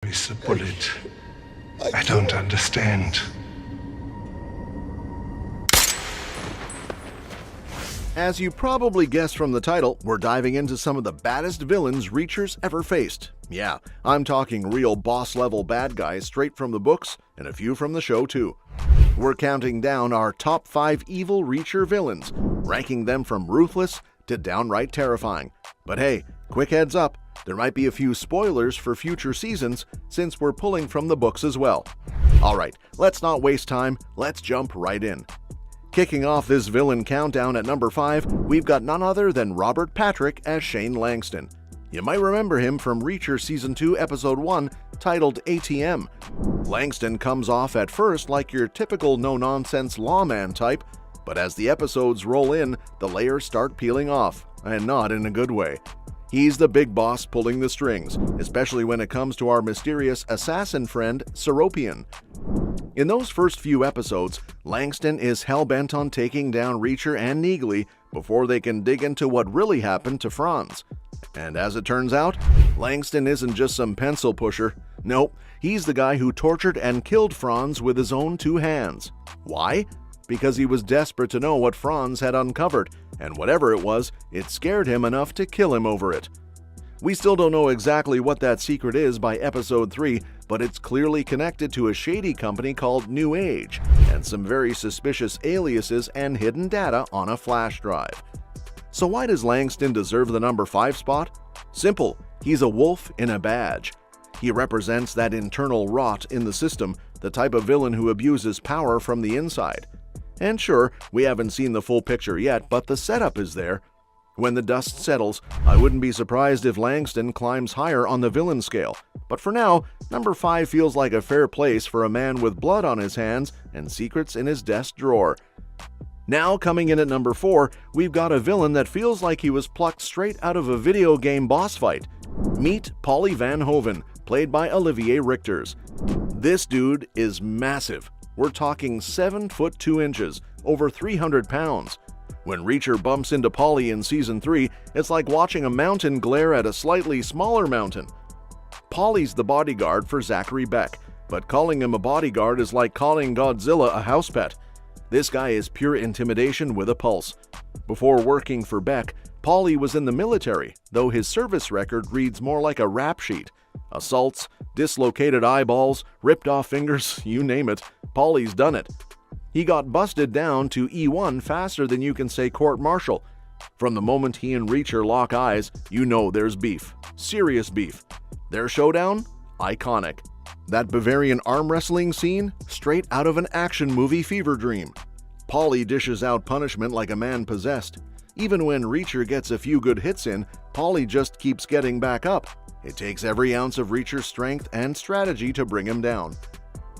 Mr. Bullet, I don't understand. As you probably guessed from the title, we're diving into some of the baddest villains Reacher's ever faced. Yeah, I'm talking real boss-level bad guys straight from the books, and a few from the show too. We're counting down our top 5 evil Reacher villains, ranking them from ruthless to downright terrifying. But hey, quick heads up, there might be a few spoilers for future seasons since we're pulling from the books as well. Alright, let's not waste time, let's jump right in. Kicking off this villain countdown at number 5, we've got none other than Robert Patrick as Shane Langston. You might remember him from Reacher Season 2 Episode 1, titled ATM. Langston comes off at first like your typical no-nonsense lawman type, but as the episodes roll in, the layers start peeling off, and not in a good way. He's the big boss pulling the strings, especially when it comes to our mysterious assassin friend, Seropian. In those first few episodes, Langston is hell-bent on taking down Reacher and Neagley before they can dig into what really happened to Franz. And as it turns out, Langston isn't just some pencil pusher. Nope, he's the guy who tortured and killed Franz with his own 2 hands. Why? Because he was desperate to know what Franz had uncovered, and whatever it was, it scared him enough to kill him over it. We still don't know exactly what that secret is by episode 3, but it's clearly connected to a shady company called New Age, and some very suspicious aliases and hidden data on a flash drive. So why does Langston deserve the number 5 spot? Simple, he's a wolf in a badge. He represents that internal rot in the system, the type of villain who abuses power from the inside. And sure, we haven't seen the full picture yet, but the setup is there. When the dust settles, I wouldn't be surprised if Langston climbs higher on the villain scale. But for now, number 5 feels like a fair place for a man with blood on his hands and secrets in his desk drawer. Now, coming in at number 4, we've got a villain that feels like he was plucked straight out of a video game boss fight. Meet Paulie Van Hoven, played by Olivier Richters. This dude is massive. We're talking 7 foot 2 inches, over 300 pounds. When Reacher bumps into Paulie in Season 3, it's like watching a mountain glare at a slightly smaller mountain. Paulie's the bodyguard for Zachary Beck, but calling him a bodyguard is like calling Godzilla a house pet. This guy is pure intimidation with a pulse. Before working for Beck, Paulie was in the military, though his service record reads more like a rap sheet. Assaults, dislocated eyeballs, ripped off fingers, you name it, Paulie's done it. He got busted down to E1 faster than you can say court-martial. From the moment he and Reacher lock eyes, you know there's beef. Serious beef. Their showdown? Iconic. That Bavarian arm wrestling scene? Straight out of an action movie fever dream. Paulie dishes out punishment like a man possessed. Even when Reacher gets a few good hits in, Paulie just keeps getting back up. It takes every ounce of Reacher's strength and strategy to bring him down.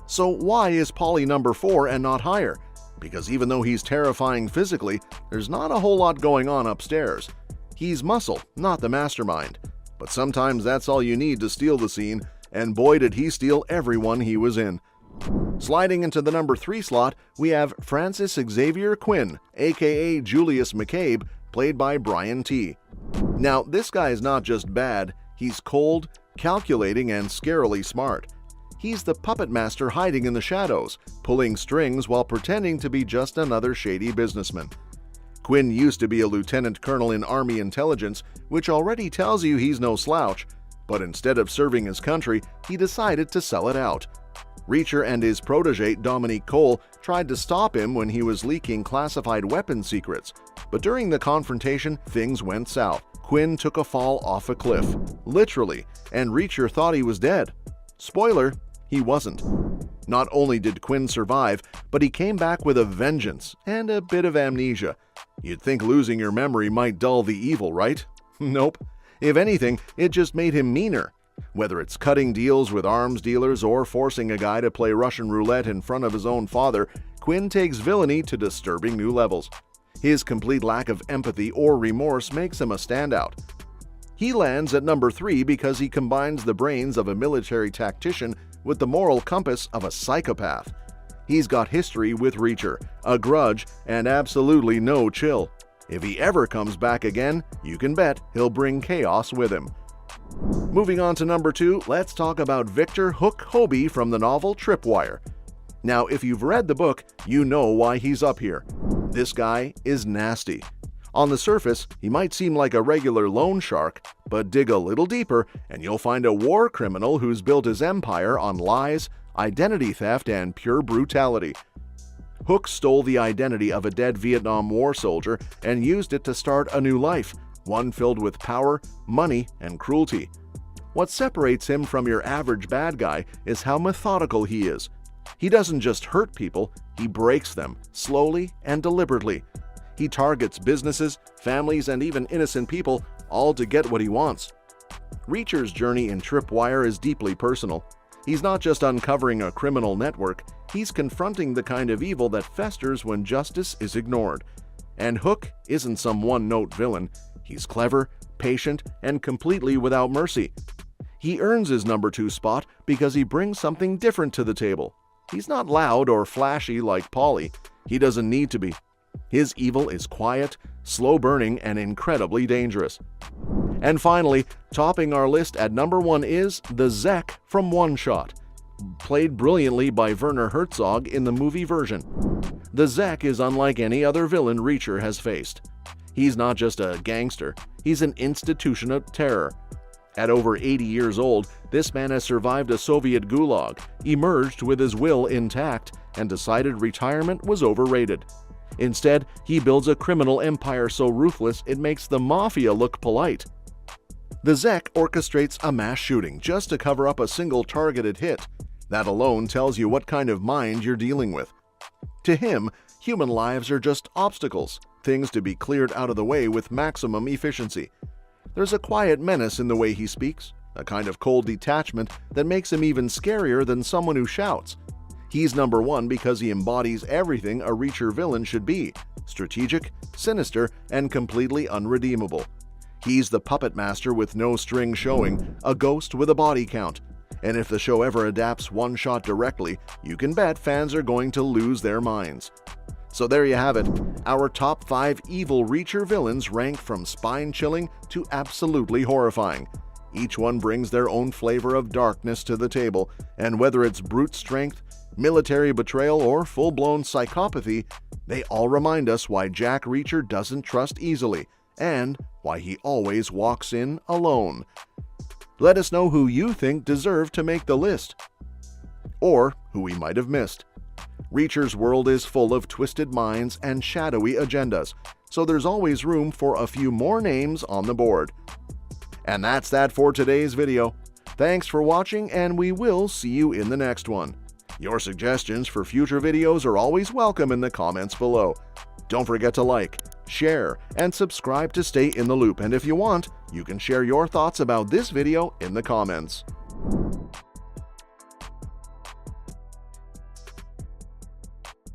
So why is Paulie number 4 and not higher? Because even though he's terrifying physically, there's not a whole lot going on upstairs. He's muscle, not the mastermind. But sometimes that's all you need to steal the scene, and boy did he steal everyone he was in. Sliding into the number 3 slot, we have Francis Xavier Quinn, aka Julius McCabe, played by Brian T. Now, this guy is not just bad, he's cold, calculating, and scarily smart. He's the puppet master hiding in the shadows, pulling strings while pretending to be just another shady businessman. Quinn used to be a lieutenant colonel in Army intelligence, which already tells you he's no slouch, but instead of serving his country, he decided to sell it out. Reacher and his protege Dominique Cole tried to stop him when he was leaking classified weapon secrets, but during the confrontation, things went south. Quinn took a fall off a cliff, literally, and Reacher thought he was dead. Spoiler, he wasn't. Not only did Quinn survive, but he came back with a vengeance and a bit of amnesia. You'd think losing your memory might dull the evil, right? Nope. If anything, it just made him meaner. Whether it's cutting deals with arms dealers or forcing a guy to play Russian roulette in front of his own father, Quinn takes villainy to disturbing new levels. His complete lack of empathy or remorse makes him a standout. He lands at number 3 because he combines the brains of a military tactician with the moral compass of a psychopath. He's got history with Reacher, a grudge, and absolutely no chill. If he ever comes back again, you can bet he'll bring chaos with him. Moving on to number 2, let's talk about Victor Hook Hobie from the novel Tripwire. Now, if you've read the book, you know why he's up here. This guy is nasty. On the surface, he might seem like a regular loan shark, but dig a little deeper and you'll find a war criminal who's built his empire on lies, identity theft, and pure brutality. Hook stole the identity of a dead Vietnam War soldier and used it to start a new life, one filled with power, money, and cruelty. What separates him from your average bad guy is how methodical he is. He doesn't just hurt people, he breaks them, slowly and deliberately. He targets businesses, families, and even innocent people, all to get what he wants. Reacher's journey in Tripwire is deeply personal. He's not just uncovering a criminal network, he's confronting the kind of evil that festers when justice is ignored. And Hook isn't some one-note villain. He's clever, patient, and completely without mercy. He earns his number 2 spot because he brings something different to the table. He's not loud or flashy like Paulie. He doesn't need to be. His evil is quiet, slow-burning, and incredibly dangerous. And finally, topping our list at number 1 is the Zek from One Shot, played brilliantly by Werner Herzog in the movie version. The Zek is unlike any other villain Reacher has faced. He's not just a gangster, he's an institution of terror. At over 80 years old, this man has survived a Soviet gulag, emerged with his will intact, and decided retirement was overrated. Instead, he builds a criminal empire so ruthless it makes the mafia look polite. The Zek orchestrates a mass shooting just to cover up a single targeted hit. That alone tells you what kind of mind you're dealing with. To him, human lives are just obstacles, things to be cleared out of the way with maximum efficiency. There's a quiet menace in the way he speaks, a kind of cold detachment that makes him even scarier than someone who shouts. He's number 1 because he embodies everything a Reacher villain should be: strategic, sinister, and completely unredeemable. He's the puppet master with no string showing, a ghost with a body count. And if the show ever adapts One Shot directly, you can bet fans are going to lose their minds. So there you have it, our top 5 evil Reacher villains ranked from spine-chilling to absolutely horrifying. Each one brings their own flavor of darkness to the table, and whether it's brute strength, military betrayal, or full-blown psychopathy, they all remind us why Jack Reacher doesn't trust easily, and why he always walks in alone. Let us know who you think deserved to make the list, or who we might have missed. Reacher's world is full of twisted minds and shadowy agendas, so there's always room for a few more names on the board. And that's that for today's video. Thanks for watching, and we will see you in the next one. Your suggestions for future videos are always welcome in the comments below. Don't forget to like, share, and subscribe to stay in the loop, and if you want, you can share your thoughts about this video in the comments.